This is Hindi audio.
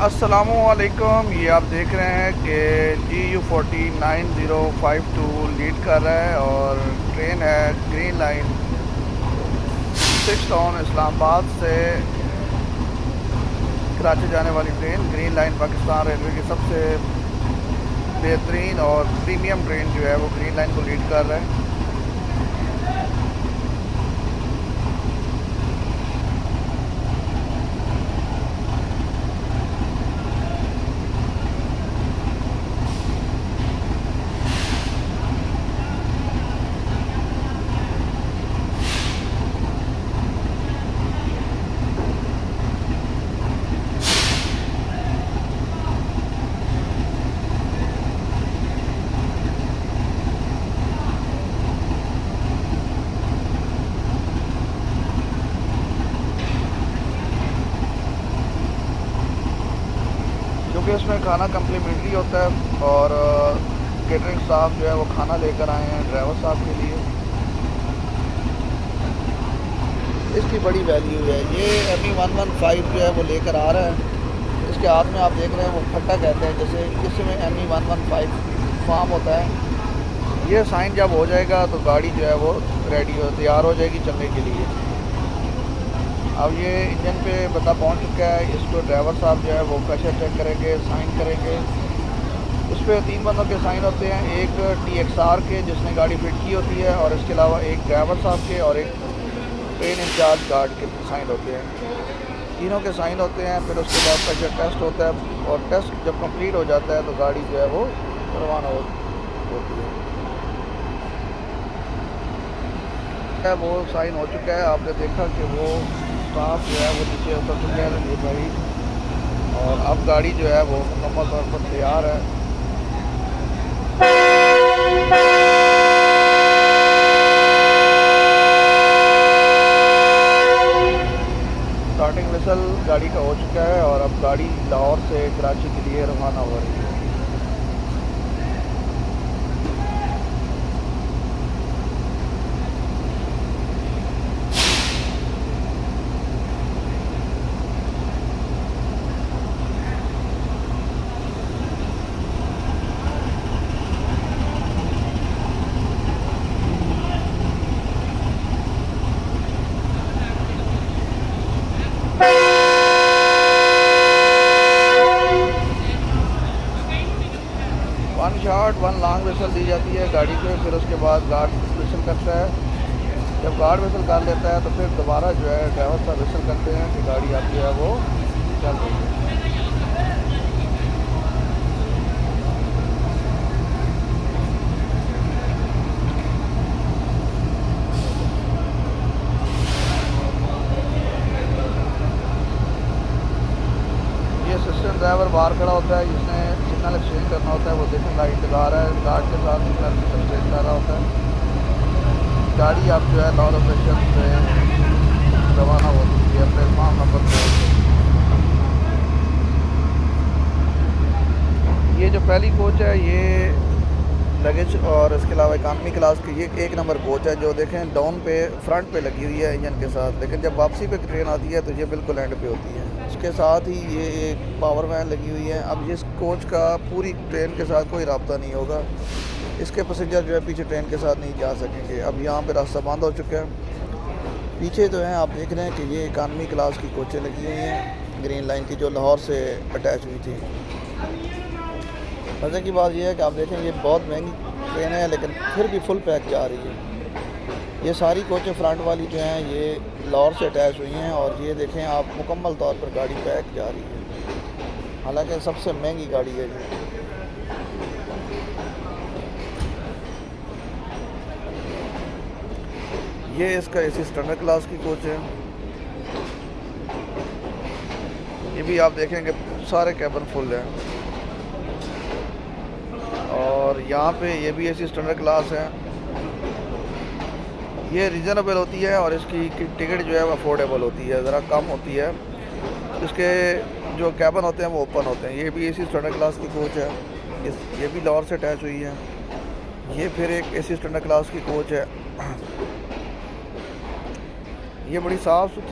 अस्सलामुअलैकुम। ये आप देख रहे हैं कि GU409052 लीड कर रहा है और ट्रेन है ग्रीन लाइन 6 टाउन इस्लामाबाद से कराची जाने वाली train. Green line Pakistan railway की सबसे बेहतरीन और प्रीमियम ट्रेन जो है वो ग्रीन लाइन को लीड कर रहा है। क्योंकि इसमें खाना कम्प्लीमेंट्री होता है और केटरिंग स्टाफ जो है वो खाना लेकर आए हैं ड्राइवर साहब के लिए। इसकी बड़ी वैल्यू है। ये ME115 जो है वो लेकर आ रहा है। इसके हाथ में आप देख रहे हैं वो फट्टा कहते हैं, जैसे इसमें ME115 फार्म होता है। ये साइन जब हो जाएगा तो गाड़ी जो है वो रेडी तैयार हो जाएगी चलने के लिए। अब ये इंजन पे बंदा पहुंच चुका है। इसको ड्राइवर साहब जो है वो प्रेशर चेक करेंगे, साइन करेंगे। इस पर 3 बंदों के साइन होते हैं, एक TXR के जिसने गाड़ी फिट की होती है और इसके अलावा एक ड्राइवर साहब के और एक ट्रेन इंचार्ज गार्ड के साइन होते हैं। तीनों के साइन होते हैं। फिर उसके बाद प्रेशर टेस्ट होता है और टेस्ट जब कंप्लीट हो जाता है तो गाड़ी जो है वो रवाना होती है। वो साइन हो चुका है। आपने देखा कि वो स्टाफ जो है वो नीचे उतर चुके हैं ये भाई, और अब गाड़ी जो है वो मुकम्मल तौर पर तैयार है। स्टार्टिंग विसल गाड़ी का हो चुका है और अब गाड़ी लाहौर से कराची के लिए रवाना हो रही है। One short one long whistle दी जाती है गाड़ी पे। फिर उसके बाद गार्ड विसल करता है। जब गार्ड विसल कर लेता है तो फिर दोबारा जो है ड्राइवर साहब विसल करते हैं कि गाड़ी अब जो है वो चल रही है। ये असिस्टेंट ड्राइवर बाहर खड़ा होता है, जिसने सिग्नल एक्सचेंज करना होता है। वो देखने लाइट लगा रहा है, गार्ड के साथ सिग्नल एक्सचेंज कर रहा होता है। गाड़ी अब जो है लाहौर स्टेशन से रवाना हो चुकी है प्लेटफार्म नंबर 2 से। ये जो पहली कोच है ये लगेज और इसके अलावा इकानमी क्लास की ये 1 नंबर कोच है, जो देखें डाउन पे फ्रंट पे लगी हुई है इंजन के साथ। लेकिन जब वापसी पे ट्रेन आती है तो ये बिल्कुल एंड पे होती है। इसके साथ ही ये एक पावर वैन लगी हुई है। अब इस कोच का पूरी ट्रेन के साथ कोई रब्ता नहीं होगा। इसके पैसेंजर जो है पीछे ट्रेन के साथ नहीं जा सकेंगे। अब यहाँ पे रास्ता बंद हो चुका है। पीछे जो है आप देख रहे हैं कि ये इकानमी क्लास की कोचें लगी हुई हैं ग्रीन लाइन की, जो लाहौर से अटैच हुई थी। मज़े की बात यह है कि आप देखें ये बहुत महंगी ट्रेन है लेकिन फिर भी फुल पैक जा रही है। ये सारी कोचें फ्रंट वाली जो हैं ये लाहौर से अटैच हुई हैं और ये देखें आप मुकम्मल तौर पर गाड़ी पैक जा रही है। हालांकि सबसे महंगी गाड़ी है ये इसका AC स्टैंडर्ड क्लास की कोच है। ये भी आप देखेंगे सारे कैबिन फुल हैं और यहाँ पे ये भी AC स्टैंडर्ड क्लास है। ये रीज़नेबल होती है और इसकी टिकट जो है वो अफोर्डेबल होती है, ज़रा कम होती है। इसके जो कैबिन होते हैं वो ओपन होते हैं। ये भी AC स्टैंडर्ड क्लास की कोच है। ये भी लाहौर से अटैच हुई है। ये फिर एक AC स्टैंडर्ड क्लास की कोच है। ये बड़ी साफ़